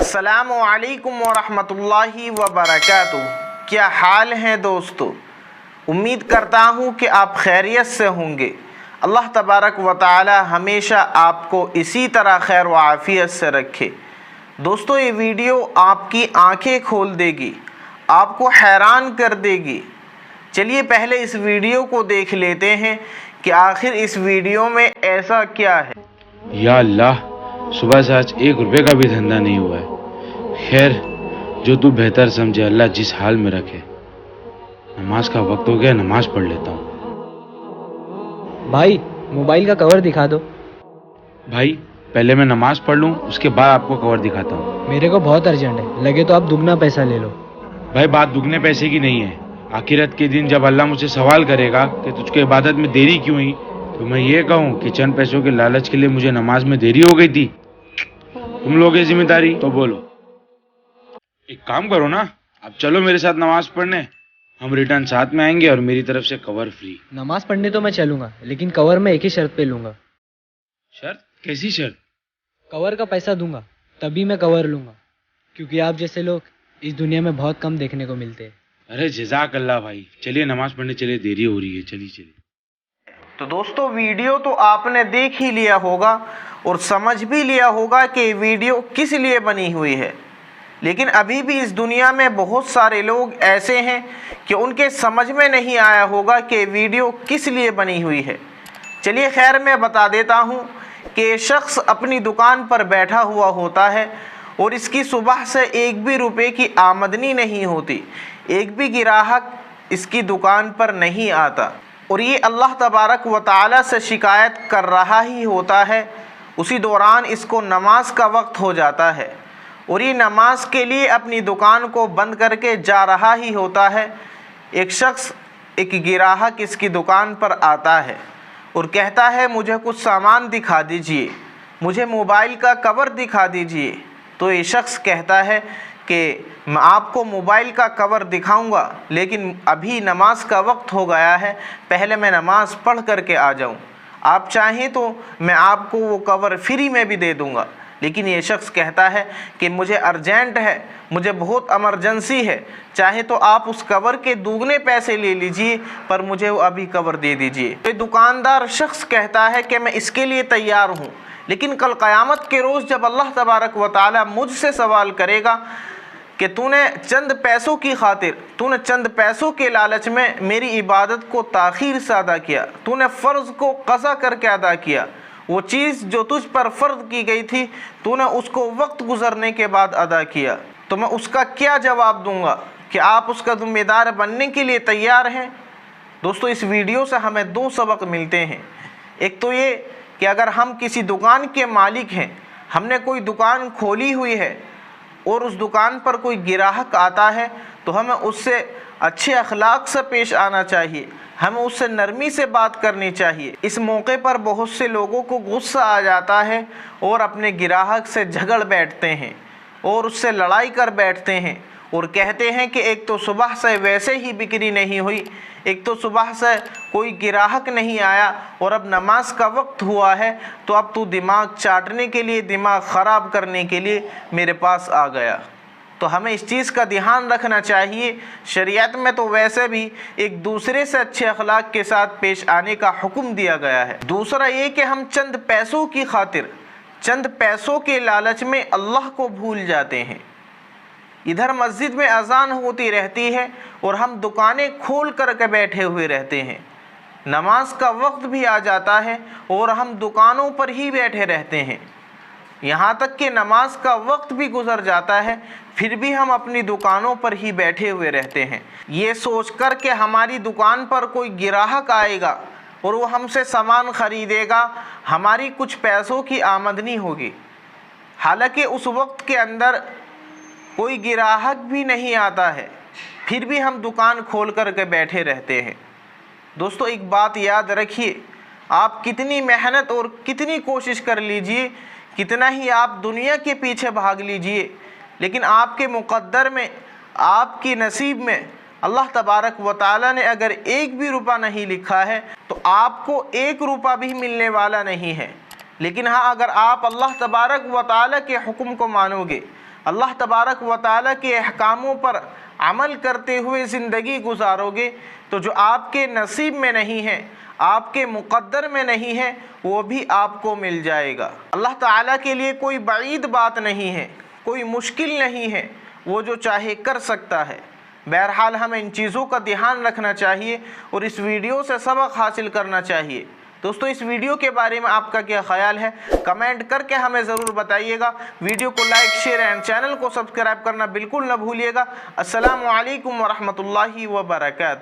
अस्सलामु अलैकुम वरहमतुल्लाहि वबरकातुहू। क्या हाल हैं दोस्तों? उम्मीद करता हूँ कि आप खैरियत से होंगे। अल्लाह तबारक व तआला हमेशा आपको इसी तरह खैर व आफ़ियत से रखे। दोस्तों, ये वीडियो आपकी आंखें खोल देगी, आपको हैरान कर देगी। चलिए पहले इस वीडियो को देख लेते हैं कि आखिर इस वीडियो में ऐसा क्या है। या अल्लाह, सुबह से आज 1 रुपये का भी धंधा नहीं हुआ है। खैर, जो तू बेहतर समझे, अल्लाह जिस हाल में रखे। नमाज का वक्त हो गया, नमाज पढ़ लेता हूँ। भाई, मोबाइल का कवर दिखा दो। भाई, पहले मैं नमाज पढ़ लूँ, उसके बाद आपको कवर दिखाता हूँ। मेरे को बहुत अर्जेंट है, लगे तो आप दुगना पैसा ले लो। भाई, बात दुगने पैसे की नहीं है। आखिरत के दिन जब अल्लाह मुझसे सवाल करेगा कि तुझको इबादत में देरी क्यों हुई, तो मैं ये कहूँ कि चंद पैसों के लालच के लिए मुझे नमाज में देरी हो गई थी। तुम लोग ये जिम्मेदारी तो बोलो। एक काम करो ना, अब चलो मेरे साथ नमाज पढ़ने। हम रिटर्न साथ में आएंगे और मेरी तरफ से कवर फ्री। नमाज पढ़ने तो मैं चलूंगा, लेकिन कवर मैं एक ही शर्त पे लूंगा। शर्त? कैसी शर्त? कवर का पैसा दूंगा तभी मैं कवर लूंगा, क्योंकि आप जैसे लोग इस दुनिया में बहुत कम देखने को मिलते हैं। अरे जज़ाक अल्लाह भाई, चलिए नमाज पढ़ने चलिए, देरी हो रही है। चलिए चलिए। तो दोस्तों, वीडियो तो आपने देख ही लिया होगा और समझ भी लिया होगा कि वीडियो किस लिए बनी हुई है। लेकिन अभी भी इस दुनिया में बहुत सारे लोग ऐसे हैं कि उनके समझ में नहीं आया होगा कि वीडियो किस लिए बनी हुई है। चलिए खैर, मैं बता देता हूँ कि शख्स अपनी दुकान पर बैठा हुआ होता है और इसकी सुबह से 1 भी रुपये की आमदनी नहीं होती, एक भी गिराहक इसकी दुकान पर नहीं आता और ये अल्लाह तबारक व तआला से शिकायत कर रहा ही होता है। उसी दौरान इसको नमाज का वक्त हो जाता है और ये नमाज के लिए अपनी दुकान को बंद करके जा रहा ही होता है। एक शख्स, एक गिराहक इसकी दुकान पर आता है और कहता है, मुझे कुछ सामान दिखा दीजिए, मुझे मोबाइल का कवर दिखा दीजिए। तो ये शख्स कहता है कि मैं आपको मोबाइल का कवर दिखाऊंगा, लेकिन अभी नमाज का वक्त हो गया है, पहले मैं नमाज पढ़ करके आ जाऊं। आप चाहें तो मैं आपको वो कवर फ्री में भी दे दूंगा। लेकिन ये शख्स कहता है कि मुझे अर्जेंट है, मुझे बहुत इमरजेंसी है, चाहे तो आप उस कवर के दुगने पैसे ले लीजिए, पर मुझे वो अभी कवर दे दीजिए। तो दुकानदार शख्स कहता है कि मैं इसके लिए तैयार हूँ, लेकिन कल क़यामत के रोज़ जब अल्लाह तबारक व तआला मुझसे सवाल करेगा कि तूने चंद पैसों की खातिर, तूने चंद पैसों के लालच में मेरी इबादत को ताख़ीर से अदा किया, तूने फ़र्ज़ को क़ज़ा करके अदा किया, वो चीज़ जो तुझ पर फ़र्ज़ की गई थी तूने उसको वक्त गुज़रने के बाद अदा किया, तो मैं उसका क्या जवाब दूंगा कि आप उसका ज़िम्मेदार बनने के लिए तैयार हैं? दोस्तों, इस वीडियो से हमें 2 सबक मिलते हैं। एक तो ये कि अगर हम किसी दुकान के मालिक हैं, हमने कोई दुकान खोली हुई है और उस दुकान पर कोई गिराहक आता है, तो हमें उससे अच्छे अखलाक से पेश आना चाहिए, हमें उससे नरमी से बात करनी चाहिए। इस मौके पर बहुत से लोगों को गुस्सा आ जाता है और अपने गिराहक से झगड़ बैठते हैं और उससे लड़ाई कर बैठते हैं और कहते हैं कि एक तो सुबह से वैसे ही बिक्री नहीं हुई, एक तो सुबह से कोई गिराहक नहीं आया और अब नमाज का वक्त हुआ है, तो अब तू दिमाग चाटने के लिए, दिमाग ख़राब करने के लिए मेरे पास आ गया। तो हमें इस चीज़ का ध्यान रखना चाहिए। शरीयत में तो वैसे भी एक दूसरे से अच्छे अखलाक के साथ पेश आने का हुक्म दिया गया है। दूसरा ये कि हम चंद पैसों की खातिर, चंद पैसों के लालच में अल्लाह को भूल जाते हैं। इधर मस्जिद में अजान होती रहती है और हम दुकानें खोल करके बैठे हुए रहते हैं, नमाज का वक्त भी आ जाता है और हम दुकानों पर ही बैठे रहते हैं, यहाँ तक कि नमाज का वक्त भी गुजर जाता है, फिर भी हम अपनी दुकानों पर ही बैठे हुए रहते हैं, ये सोचकर कि हमारी दुकान पर कोई गिराहक आएगा और वो हमसे सामान ख़रीदेगा, हमारी कुछ पैसों की आमदनी होगी। हालांकि उस वक्त के अंदर कोई गिराहक भी नहीं आता है, फिर भी हम दुकान खोल करके बैठे रहते हैं। दोस्तों, एक बात याद रखिए, आप कितनी मेहनत और कितनी कोशिश कर लीजिए, कितना ही आप दुनिया के पीछे भाग लीजिए, लेकिन आपके मुक़द्दर में, आपकी नसीब में अल्लाह तबारक व तआला ने अगर 1 भी रुपया नहीं लिखा है, तो आपको 1 रुपया भी मिलने वाला नहीं है। लेकिन हाँ, अगर आप अल्लाह तबारक व तआला के हुक्म को मानोगे, अल्लाह तबारक व तआला के अहकामों पर अमल करते हुए ज़िंदगी गुजारोगे तो जो आपके नसीब में नहीं है, आपके मुक़द्दर में नहीं है, वो भी आपको मिल जाएगा। अल्लाह ताला के लिए कोई बईद बात नहीं है, कोई मुश्किल नहीं है, वो जो चाहे कर सकता है। बहरहाल हमें इन चीज़ों का ध्यान रखना चाहिए और इस वीडियो से सबक हासिल करना चाहिए। दोस्तों, इस वीडियो के बारे में आपका क्या ख्याल है, कमेंट करके हमें ज़रूर बताइएगा। वीडियो को लाइक, शेयर एंड चैनल को सब्सक्राइब करना बिल्कुल न भूलिएगा। अस्सलामु अलैकुम व रहमतुल्लाहि व बरकातुहू।